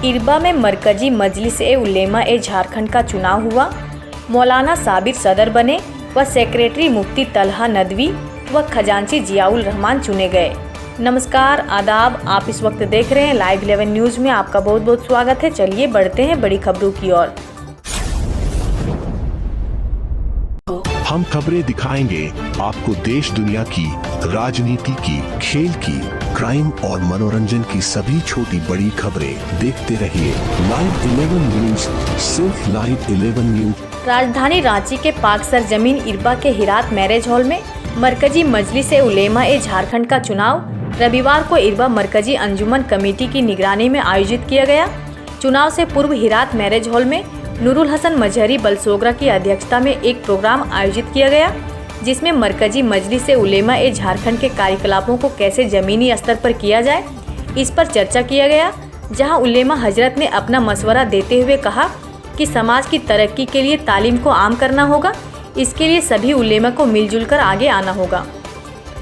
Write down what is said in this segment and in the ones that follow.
इरबा में मरकजी मजलिस ए उलेमा ए झारखंड का चुनाव हुआ। मौलाना साबिर सदर बने व सेक्रेटरी मुफ्ती तलहा नदवी व खजांची जियाउल रहमान चुने गए। नमस्कार, आदाब। आप इस वक्त देख रहे हैं लाइव 11 न्यूज़ में। आपका बहुत बहुत स्वागत है। चलिए बढ़ते हैं बड़ी खबरों की ओर। हम खबरें दिखाएंगे आपको देश दुनिया की, राजनीति की, खेल की, क्राइम और मनोरंजन की सभी छोटी बड़ी खबरें। देखते रहिए लाइव 11 न्यूज़, सिर्फ लाइव 11 न्यूज़। राजधानी रांची के पाक सरजमीन इरबा के हिरात मैरिज हॉल में मरकजी मजलिस ए उलेमा ए झारखंड का चुनाव रविवार को इरबा मरकजी अंजुमन कमेटी की निगरानी में आयोजित किया गया। चुनाव से पूर्व हिरात मैरिज हॉल में नूरुल हसन मजहरी बलसोगरा की अध्यक्षता में एक प्रोग्राम आयोजित किया गया, जिसमें मरकजी मजलिस ए उलेमा ए झारखंड के कार्यकलापों को कैसे जमीनी स्तर पर किया जाए, इस पर चर्चा किया गया। जहां उलेमा हजरत ने अपना मशवरा देते हुए कहा कि समाज की तरक्की के लिए तालीम को आम करना होगा। इसके लिए सभी उलेमा को मिलजुल कर आगे आना होगा।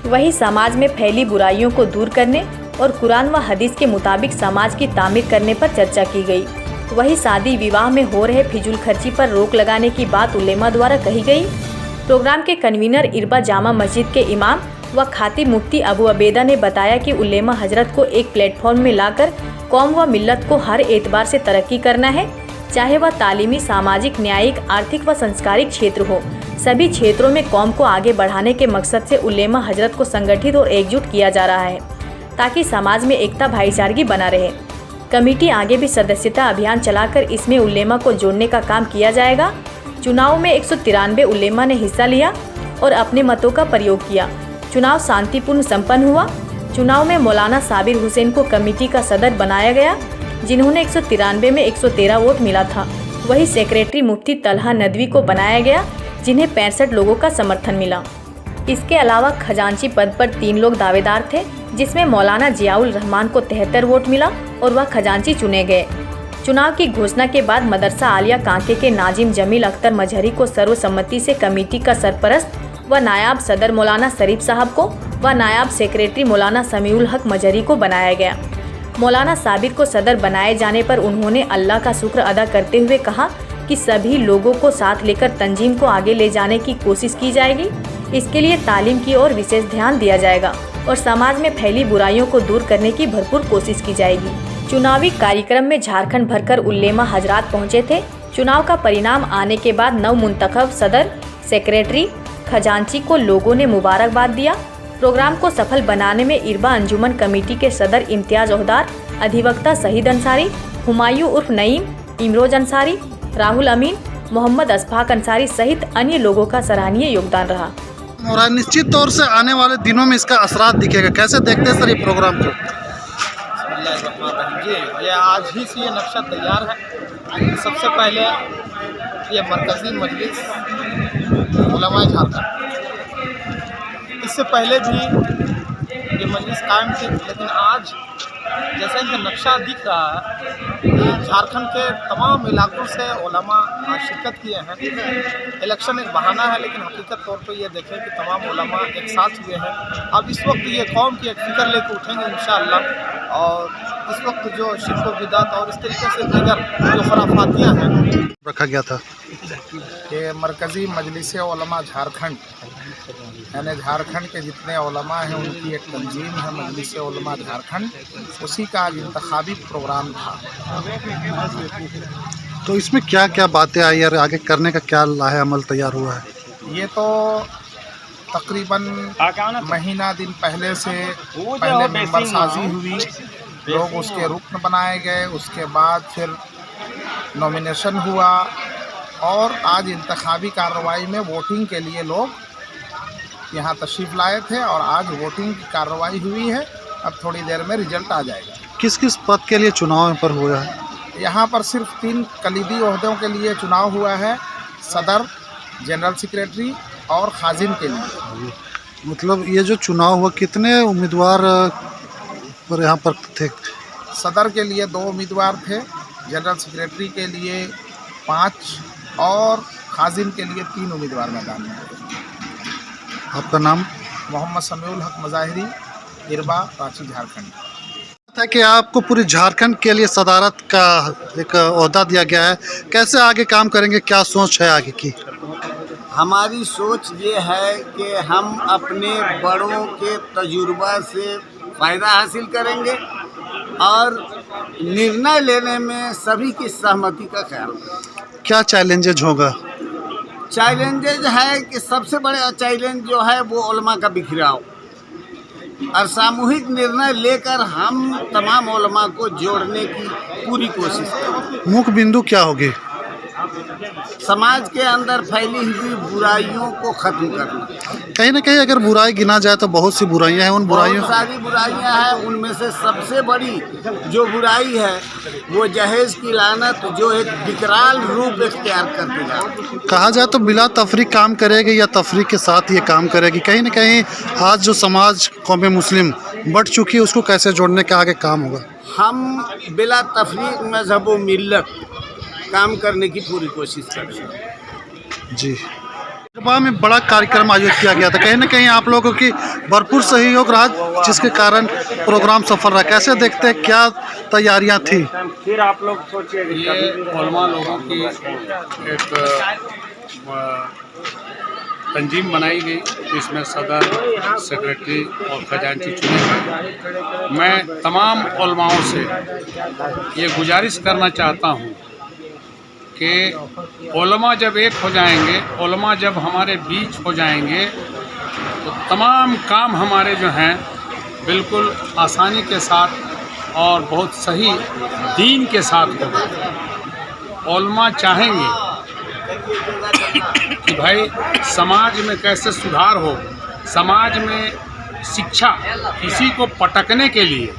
वहीं समाज में फैली बुराइयों को दूर करने और कुरान व हदीस के मुताबिक समाज की तामीर करने पर चर्चा की गई। वहीं शादी विवाह में हो रहे फिजूल खर्ची पर रोक लगाने की बात उलेमा द्वारा कही गई। प्रोग्राम के कन्वीनर इरबा जामा मस्जिद के इमाम व खातिब मुफ्ती अबू अबेदा ने बताया कि उलेमा हजरत को एक प्लेटफॉर्म में लाकर कौम व मिल्लत को हर एतबार से तरक्की करना है, चाहे वह तालीमी, सामाजिक, न्यायिक, आर्थिक व संस्कारिक क्षेत्र हो। सभी क्षेत्रों में कौम को आगे बढ़ाने के मकसद से उलेमा हजरत को संगठित और एकजुट किया जा रहा है, ताकि समाज में एकता भाईचारगी बना रहे। कमेटी आगे भी सदस्यता अभियान चलाकर इसमें उलेमा को जोड़ने का काम किया जाएगा। चुनाव में 193 उलेमा ने हिस्सा लिया और अपने मतों का प्रयोग किया। चुनाव शांतिपूर्ण संपन्न हुआ। चुनाव में मौलाना साबिर हुसैन को कमेटी का सदर बनाया गया, जिन्होंने 193 में 113 वोट मिला था। वही सेक्रेटरी मुफ्ती तलहा नदवी को बनाया गया, जिन्हें 65 लोगों का समर्थन मिला। इसके अलावा खजांची पद पर 3 लोग दावेदार थे, जिसमें मौलाना जियाउल रहमान को 73 वोट मिला और वह खजांची चुने गए। चुनाव की घोषणा के बाद मदरसा आलिया कांके के नाजिम जमील अख्तर मजहरी को सर्वसम्मति से कमेटी का सरपरस्त व नायाब सदर मौलाना शरीफ साहब को व नायाब सेक्रेटरी मौलाना समीउल हक मजहरी को बनाया गया। मौलाना साबिर को सदर बनाए जाने पर उन्होंने अल्लाह का शुक्र अदा करते हुए कहा कि सभी लोगों को साथ लेकर तंजीम को आगे ले जाने की कोशिश की जाएगी। इसके लिए तालीम की ओर विशेष ध्यान दिया जाएगा और समाज में फैली बुराइयों को दूर करने की भरपूर कोशिश की जाएगी। चुनावी कार्यक्रम में झारखंड भरकर उलेमा हजरात पहुंचे थे। चुनाव का परिणाम आने के बाद नव मुंतखब सदर, सेक्रेटरी, खजांची को लोगों ने मुबारकबाद दिया। प्रोग्राम को सफल बनाने में इरबा अंजुमन कमेटी के सदर इम्तियाज ओहदार, अधिवक्ता शहीद अंसारी, हुमायूं उर्फ नईम, इमरोज अंसारी, राहुल अमीन, मोहम्मद अशफाक अंसारी सहित अन्य लोगों का सराहनीय योगदान रहा। और निश्चित तौर से आने वाले दिनों में इसका असरात दिखेगा। कैसे देखते हैं सर ये प्रोग्राम को? ये आज ही से ये नक्शा तैयार है। सबसे पहले ये मरकजी मजलिस उलमा झारखंड, इससे पहले भी ये मजलिस कायम थी, लेकिन आज जैसा इनका नक्शा दिख रहा है, झारखंड के तमाम इलाकों से उलमा शिरकत किए हैं। इलेक्शन एक बहाना है, लेकिन हकीकत तौर पे ये देखें कि तमाम उलमा एक साथ हुए हैं। अब इस वक्त ये कौम की एक फ़िक्र लेकर उठेंगे इंशाअल्लाह। और इस वक्त जो शिर्क व बिदात और इस तरीके से दीगर जो खराफातियाँ हैं रखा गया था। ये मरकज़ी मजलिस उलमा झारखंड, यानी झारखंड के जितने उलमा हैं उनकी एक तंजीम है मजलिस उलमा झारखंड, उसी का आज इंतखाबी प्रोग्राम था। तो इसमें क्या क्या बातें आई और आगे करने का क्या लाहे अमल तैयार हुआ है? ये तो तकरीबन महीना दिन पहले से मेंबर साजी हुई, लोग उसके रुकन बनाए गए, उसके बाद फिर नॉमिनेशन हुआ और आज इंतखाबी कार्रवाई में वोटिंग के लिए लोग यहाँ तशरीफ़ लाए थे और आज वोटिंग की कार्रवाई हुई है। अब थोड़ी देर में रिजल्ट आ जाएगा। किस किस पद के लिए चुनाव पर हुआ है? यहाँ पर सिर्फ 3 कलीदी ओहदों के लिए चुनाव हुआ है, सदर, जनरल सेक्रेटरी और खाजिन के लिए। मतलब ये जो चुनाव हुआ, कितने उम्मीदवार पर यहाँ पर थे? सदर के लिए 2 उम्मीदवार थे, जनरल सेक्रेटरी के लिए 5 और खाजिन के लिए 3 उम्मीदवार मैदान में। आपका नाम? मोहम्मद समीउल हक मज़ाहिरी, इरबा, रांची, झारखंड। था कि आपको पूरी झारखंड के लिए सदारत का एक ओहदा दिया गया है, कैसे आगे काम करेंगे, क्या सोच है आगे की? हमारी सोच ये है कि हम अपने बड़ों के तजुर्बा से फ़ायदा हासिल करेंगे और निर्णय लेने में सभी की सहमति का ख्याल रखेंगे। क्या चैलेंजेज होगा? चैलेंजेज है कि सबसे बड़ा चैलेंज जो है वो उलमा का बिखराव और सामूहिक निर्णय लेकर हम तमाम उलमा को जोड़ने की पूरी कोशिश करेंगे। मुख्य बिंदु क्या होगी? समाज के अंदर फैली हुई बुराइयों को ख़त्म करना। कहीं ना कहीं अगर बुराई गिना जाए तो बहुत सी बुराइयां हैं, उन बुराइयों बहुत सारी बुराइयां हैं, उनमें से सबसे बड़ी जो बुराई है वो जहेज की लानत, जो एक विकराल रूप इख्तियार करती है। कहा जाए तो बिला तफरीक काम करेगी या तफरीक के साथ ये काम करेगी? कहीं ना कहीं आज जो समाज कौम मुस्लिम बढ़ चुकी है उसको कैसे जोड़ने का आगे काम होगा? हम बिला तफरीक मजहब व मिल्लत काम करने की पूरी कोशिश करेंगे। जी, इरबा में बड़ा कार्यक्रम आयोजित किया गया था, कहीं ना कहीं आप लोगों की भरपूर सहयोग रहा जिसके कारण प्रोग्राम सफल रहा। कैसे देखते हैं, क्या तैयारियां थी? फिर आप लोग सोचिए ये उलमा लोगों की एक तंजीम बनाई गई, इसमें सदर, सेक्रेटरी और खजांची चुने गए। मैं तमाम उलमाओं से ये गुजारिश करना चाहता हूँ कि उलमा जब एक हो जाएंगे, उलमा जब हमारे बीच हो जाएंगे तो तमाम काम हमारे जो हैं बिल्कुल आसानी के साथ और बहुत सही दीन के साथ होगा। उलमा चाहेंगे कि भाई समाज में कैसे सुधार हो, समाज में शिक्षा, किसी को पटकने के लिए,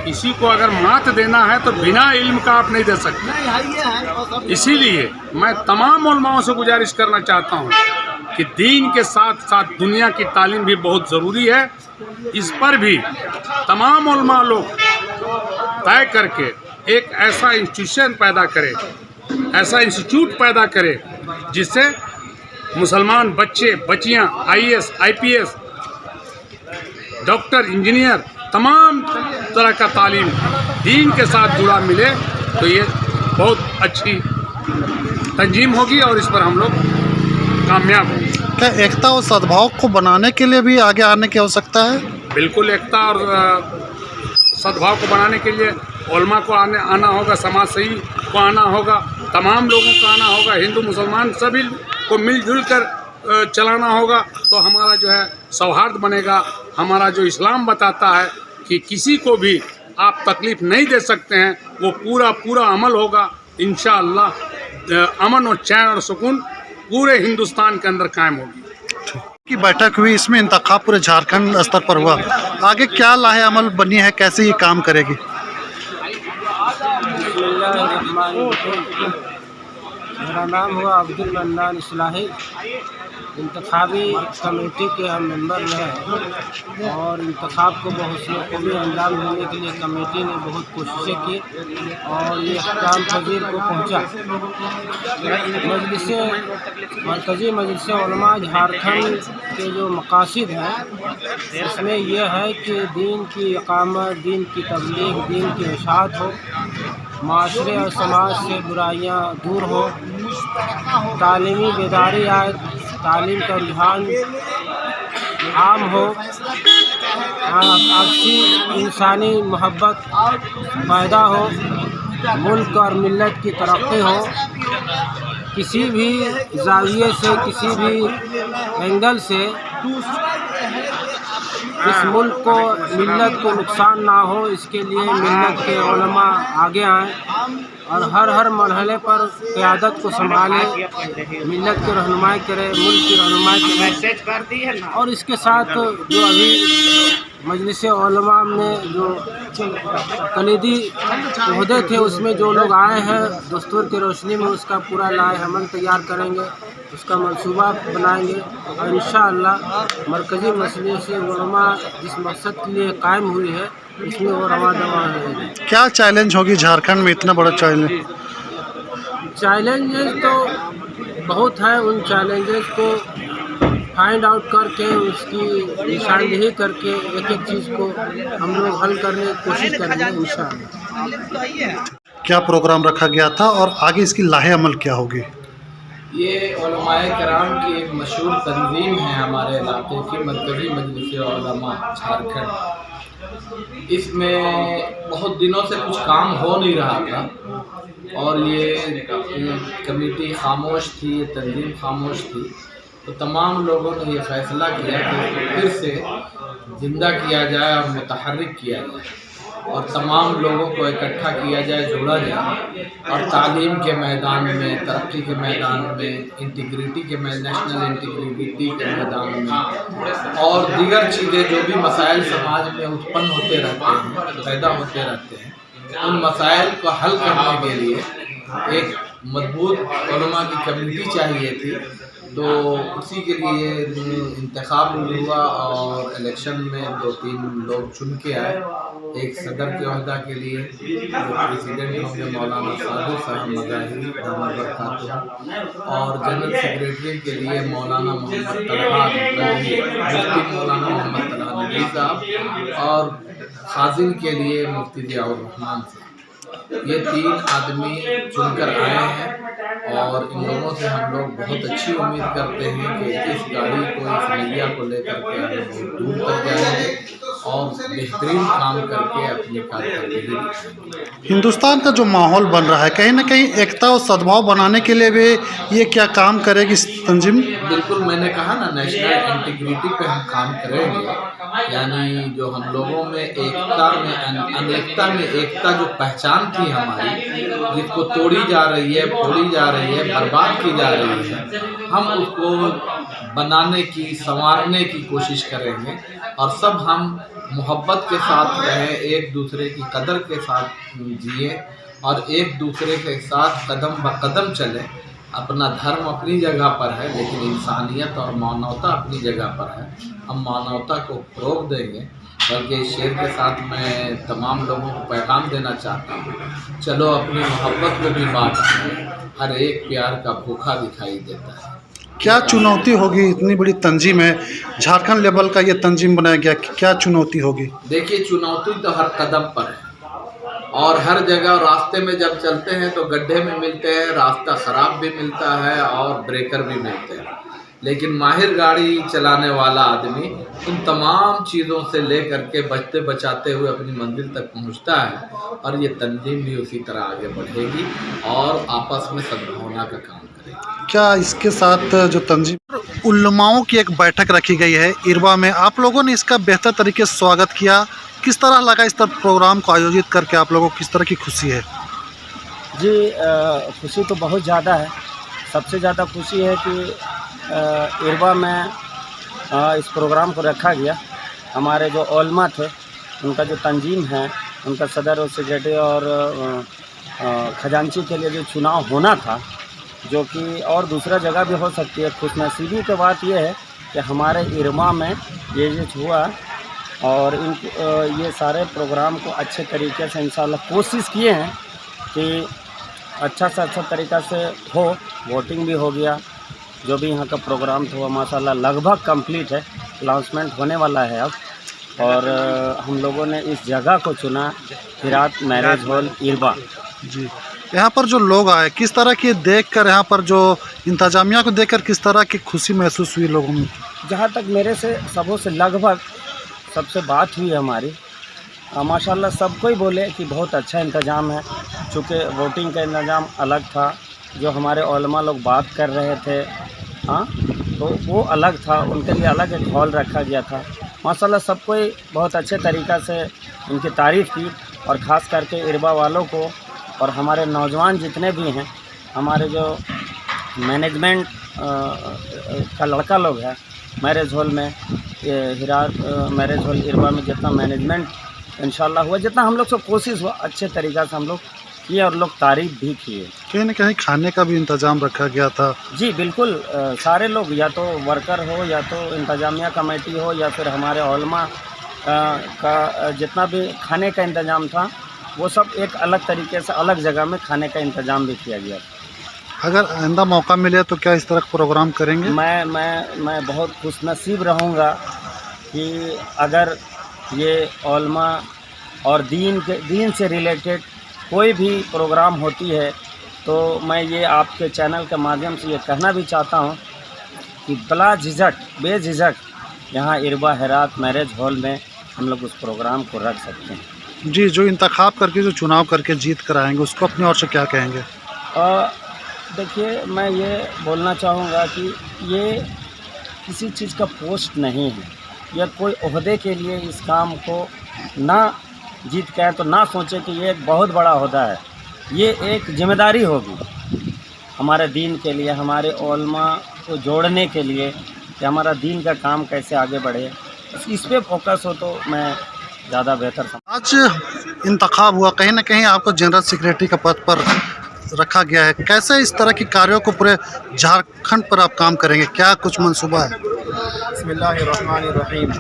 किसी को अगर मात देना है तो बिना इल्म का आप नहीं दे सकते। इसीलिए मैं तमाम उलमाओं से गुजारिश करना चाहता हूँ कि दीन के साथ साथ दुनिया की तालीम भी बहुत ज़रूरी है। इस पर भी तमाम उलमा लोग तय करके एक ऐसा इंस्टीट्यूशन पैदा करें, ऐसा इंस्टीट्यूट पैदा करें जिससे मुसलमान बच्चे बच्चियाँ IAS, IPS, डॉक्टर, इंजीनियर, तमाम तरह का तालीम दीन के साथ जुड़ा मिले तो ये बहुत अच्छी तंजीम होगी और इस पर हम लोग कामयाब होंगे। क्या एकता और सद्भाव को बनाने के लिए भी आगे आने की आवश्यकता है? बिल्कुल, एकता और सद्भाव को बनाने के लिए उलमा को आना होगा, समाज सेवी को आना होगा, तमाम लोगों को आना होगा, हिंदू मुसलमान सभी को मिलजुल कर चलाना होगा तो हमारा जो है सौहार्द बनेगा। हमारा जो इस्लाम बताता है कि किसी को भी आप तकलीफ़ नहीं दे सकते हैं, वो पूरा अमल होगा। इंशाअल्लाह अमन और चैन और सुकून पूरे हिंदुस्तान के अंदर कायम होगी। की बैठक हुई, इसमें इंतखाब पूरे झारखंड स्तर पर हुआ, आगे क्या लाहे अमल बनी है, कैसे ये काम करेगी? मेरा नाम हुआ अब्दुल मन्नान इस्लाही। इंतखाबी कमेटी के हम मेंबर हैं और इंतखाब को बहुसलों को भी अंजाम देने के लिए कमेटी ने बहुत कोशिशें की और ये काम पजीर को पहुंचा। मरकज़ी मजलिस उलमा झारखंड के जो मकासद हैं इसमें यह है कि दीन की इकामत, दीन की तबलीग, दीन की इशाअत हो, माशरे और समाज से बुराइयां दूर हो, तालीमी बेदारी आए, तालीम का रुझान आम हो, आपसी इंसानी मोहब्बत पैदा हो, मुल्क और मिल्लत की तरक्की हो, किसी भी ज़ाविये से, किसी भी एंगल से इस मुल्क को, मिल्लत को नुकसान ना हो, इसके लिए मिल्लत के उलमा आगे आएँ और हर मरहले पर क़यादत को संभाले, मिल्लत की रहनुमाई करे, मुल्क की रहनुमाई करे। और इसके साथ जो अभी मजलिस उलमा में जो कलीदी ओहदे थे उसमें जो लोग आए हैं, दस्तूर की रोशनी में उसका पूरा लाए अमल तैयार करेंगे, उसका मंसूबा बनाएंगे और इंशाअल्लाह मरकज़ी मजलिस उलमा जिस मकसद के लिए कायम हुई है उसमें वो रवा दवा रहेगी। क्या चैलेंज होगी झारखंड में, इतना बड़ा चैलेंज? चैलेंजेस तो बहुत है, उन चैलेंजेस को फाइंड आउट करके उसकी निशानदेही करके एक एक चीज़ को हम लोग हल करने की कोशिश करेंगे इंशाअल्लाह। क्या प्रोग्राम रखा गया था और आगे इसकी लाहे अमल क्या होगी? ये उलमाए कराम की एक मशहूर तंजीम है हमारे इलाके की, मरकज़ी मजलिस उलमा झारखंड। इसमें बहुत दिनों से कुछ काम हो नहीं रहा था और ये कमेटी खामोश थी, ये तंजीम खामोश थी। तो तमाम लोगों ने ये फ़ैसला किया कि इसको फिर से ज़िंदा किया जाए और मुतहर्रिक किया जाए और तमाम लोगों को इकट्ठा किया जाए, जोड़ा जाए और तालीम के मैदान में, तरक्की के मैदान में, इंटीग्रिटी के नेशनल इंटीग्रिटी के मैदान में और दीगर चीज़ें जो भी मसाइल समाज में उत्पन्न होते रहते हैं, पैदा होते रहते हैं, उन मसाइल को हल करने के लिए एक मजबूत उलमा की कमेटी चाहिए थी। तो उसी के लिए इंतखाब हुआ और इलेक्शन में 2-3 लोग चुन के आए। एक सदर के ओहदा के लिए जो प्रेसिडेंट होंगे मौलाना सादिक साहब मज़ाहिरी और जनरल सेक्रेटरी के लिए मौलाना मोहम्मद तलहा नदवी, मुफ्ती मौलाना मोहम्मद तलहा नदवी साहब और खाजिन के लिए मुफ्ती ज़ियाउर रहमान साहब। ये 3 आदमी चुनकर आए हैं और इन लोगों से हम लोग बहुत अच्छी उम्मीद करते हैं कि इस गाड़ी को, इस नैया को लेकर के हम बहुत दूर तक जाएंगे और बेहतरीन काम करके अपनी कारकर्दगी दिखाएंगे। हिंदुस्तान का जो माहौल बन रहा है, कहीं ना कहीं एकता और सद्भाव बनाने के लिए भी ये क्या काम करेगी इस तंजीम? बिल्कुल, मैंने कहा ना, नेशनल इंटीग्रिटी पे हम काम करेंगे। यानी जो हम लोगों में एकता में अनेकता में एकता जो पहचान थी हमारी, जिसको तोड़ी जा रही है, फोड़ी जा रही है, बर्बाद की जा रही है, हम उसको बनाने की, संवारने की कोशिश करेंगे और सब हम मोहब्बत के साथ रहें, एक दूसरे की कदर के साथ जिए और एक दूसरे के साथ कदम ब कदम चलें। अपना धर्म अपनी जगह पर है, लेकिन इंसानियत और मानवता अपनी जगह पर है। हम मानवता को फ़रोग़ देंगे। बल्कि इस शेर के साथ मैं तमाम लोगों को पैगाम देना चाहता हूँ, चलो अपनी मोहब्बत को भी बांटें, हर एक प्यार का भूखा दिखाई देता है। क्या चुनौती होगी? इतनी बड़ी तंजीम है, झारखंड लेवल का ये तंजीम बनाया गया, क्या चुनौती होगी? देखिए, चुनौती तो हर कदम पर है और हर जगह रास्ते में जब चलते हैं तो गड्ढे में मिलते हैं, रास्ता ख़राब भी मिलता है और ब्रेकर भी मिलते हैं। लेकिन माहिर गाड़ी चलाने वाला आदमी उन तमाम चीज़ों से ले करके बचते बचाते हुए अपनी मंजिल तक पहुंचता है और ये तंजीम भी उसी तरह आगे बढ़ेगी और आपस में सद्भावना का काम करेगी। क्या इसके साथ जो तंजीम उलमाओं की एक बैठक रखी गई है इरबा में, आप लोगों ने इसका बेहतर तरीके से स्वागत किया, किस तरह लगा इस तरह प्रोग्राम को आयोजित करके? आप लोगों को किस तरह की खुशी है? जी, खुशी तो बहुत ज़्यादा है। सबसे ज़्यादा खुशी है कि इरबा में इस प्रोग्राम को रखा गया। हमारे जो उलमा थे, उनका जो तंजीम है, उनका सदर और सेक्रेटरी और खजांची के लिए जो चुनाव होना था, जो कि और दूसरा जगह भी हो सकती है। खुशनसीबी की बात यह है कि हमारे इरबा में ये हुआ और ये सारे प्रोग्राम को अच्छे तरीके से इंशाल्लाह कोशिश किए हैं कि अच्छा से अच्छा तरीक़ा से हो। वोटिंग भी हो गया, जो भी यहाँ का प्रोग्राम था वो माशाल्लाह लगभग कंप्लीट है, अनाउंसमेंट होने वाला है अब। और हम लोगों ने इस जगह को चुना, हिरात मैरिज हॉल इरबा। जी, यहाँ पर जो लोग आए, किस तरह की देखकर, यहाँ पर जो इंतजामिया को देखकर किस तरह की खुशी महसूस हुई लोगों में? जहाँ तक मेरे से सबों से लगभग सबसे बात हुई हमारी, माशाल्लाह सबको ही बोले कि बहुत अच्छा इंतज़ाम है। चूँकि वोटिंग का इंतज़ाम अलग था, जो हमारे उलमा लोग बात कर रहे थे, हाँ, तो वो अलग था, उनके लिए अलग एक हॉल रखा गया था। माशाल्लाह सबको ही बहुत अच्छे तरीक़ा से इनकी तारीफ़ की और ख़ास करके इरबा वालों को और हमारे नौजवान जितने भी हैं, हमारे जो मैनेजमेंट का लड़का लोग हैं मैरिज हॉल में, हिरात मैरिज हॉल इरबा में जितना मैनेजमेंट इंशाल्लाह हुआ, जितना हम लोग से कोशिश हुआ, अच्छे तरीक़ा से हम लोग किए और लोग तारीफ़ भी किए। कहीं न कहीं खाने का भी इंतज़ाम रखा गया था? जी बिल्कुल, सारे लोग, या तो वर्कर हो या तो इंतज़ामिया कमेटी हो या फिर हमारे उलमा का जितना भी खाने का इंतज़ाम था, वो सब एक अलग तरीके से अलग जगह में खाने का इंतज़ाम भी किया गया था। अगर आइंदा मौका मिले तो क्या इस तरह का प्रोग्राम करेंगे? मैं बहुत खुशनसीब रहूँगा कि अगर ये उलमा और दीन से रिलेटेड कोई भी प्रोग्राम होती है तो मैं ये आपके चैनल के माध्यम से ये कहना भी चाहता हूँ कि बेझिझक यहाँ इरबा हेरात मैरिज हॉल में हम लोग उस प्रोग्राम को रख सकते हैं। जी, जो इंतखाब करके जो चुनाव करके जीत कर आएंगे उसको अपनी ओर से क्या कहेंगे? देखिए, मैं ये बोलना चाहूँगा कि ये किसी चीज़ का पोस्ट नहीं है, या कोई ओहदे के लिए इस काम को ना जीत के आए तो ना सोचे कि ये एक बहुत बड़ा ओहदा है। ये एक जिम्मेदारी होगी हमारे दीन के लिए, हमारे उलमा को जोड़ने के लिए, कि हमारा दीन का काम कैसे आगे बढ़े, इस पे फोकस हो तो मैं ज़्यादा बेहतर आज इंतखाब हुआ, कहीं ना कहीं आपको जनरल सेक्रेटरी का पद पर रखा गया है। कैसे इस तरह के कार्यों को पूरे झारखंड पर आप काम करेंगे, क्या कुछ मंसूबा है? बिस्मिल्लाहिर्रहमानिर्रहीम।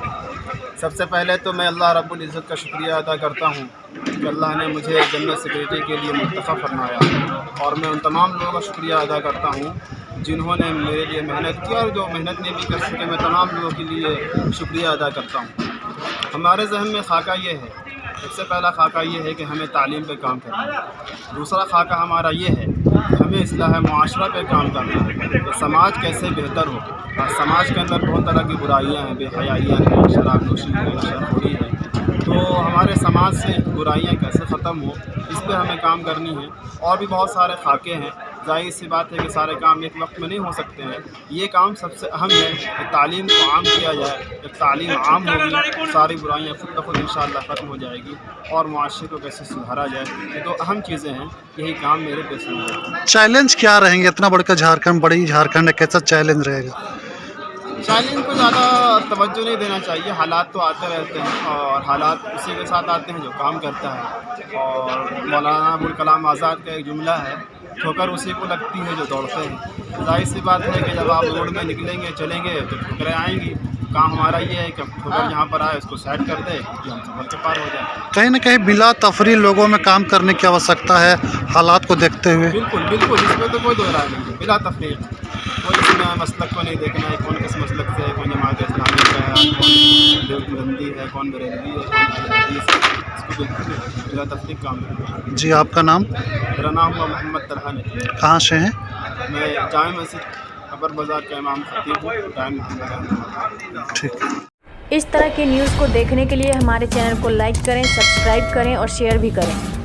सबसे पहले तो मैं अल्लाह रब्बुल इज़्ज़त का शुक्रिया अदा करता हूँ कि अल्लाह ने मुझे जनरल सेक्रेटरी के लिए मुंतखब फरमाया, और मैं उन तमाम लोगों का शुक्रिया अदा करता हूँ जिन्होंने मेरे लिए मेहनत की, और जो मेहनत नहीं भी कर सके मैं तमाम लोगों के लिए शुक्रिया अदा करता हूँ। हमारे जहन में खाका ये है, सबसे पहला खाका ये है कि हमें तालीम पे काम करना है। दूसरा खाका हमारा ये है कि हमें इस्लाह मुआशरा पे काम करना है कि समाज कैसे बेहतर हो। और समाज के अंदर बहुत तरह की बुराइयां हैं, बेहयाइयाँ हैं, शराब नोशी है, नशाखोरी है, तो हमारे समाज से बुराइयां कैसे ख़त्म हो, इस पे हमें काम करनी है। और भी बहुत सारे खाके हैं, जाहिर सी बात है कि सारे काम एक वक्त में नहीं हो सकते हैं। ये काम सबसे अहम है कि तालीम को आम किया जाए। जब तालीम आम होगी सारी बुराइयाँ खुद ब खुद इंशाअल्लाह ख़त्म हो जाएगी, और मुआशरे को कैसे सुधारा जाए, ये दो अहम चीज़ें हैं। यही काम मेरे पेश है। चैलेंज क्या रहेंगे? इतना बड़ी झारखंड है, कैसा चैलेंज रहेगा? चैलेंज को ज़्यादा तवज्जो नहीं देना चाहिए। हालात तो आते रहते हैं, और हालात उसी के साथ आते हैं जो काम करता है। और मौलाना अबुल कलाम आज़ाद का एक जुमला है, ठोकर उसी को लगती है जो दौड़ते हैं। जाहिर सी बात है कि जब आप रोड में निकलेंगे चलेंगे तो ठोकरें आएंगी। काम हमारा ये है कि ठोकर जहाँ पर आए उसको सेट कर दे कि हम सफर के पार हो जाए। कहीं ना कहीं बिला तफरी लोगों में काम करने की आवश्यकता है हालात को देखते हुए। बिल्कुल इसमें तो कोई दो राय नहीं है। बिला तफरी कोई इसमें मसलक को नहीं देखना है, कौन किस मसलक से है, कौन जमात इस्लामी का है, कौन देवबंदी है, कौन बरेलवी है, कौन हदीस है, इसको बिल्कुल बिला तफरी काम करना है। जी, आपका नाम? मेरा नाम हुआ मोहम्मद तरहान है। कहाँ से हैं? मैं जामे मस्जिद अबर बाज़ार का इमाम खतीब हूँ, टाइम ठीक। इस तरह की न्यूज़ को देखने के लिए हमारे चैनल को लाइक करें, सब्सक्राइब करें और शेयर भी करें।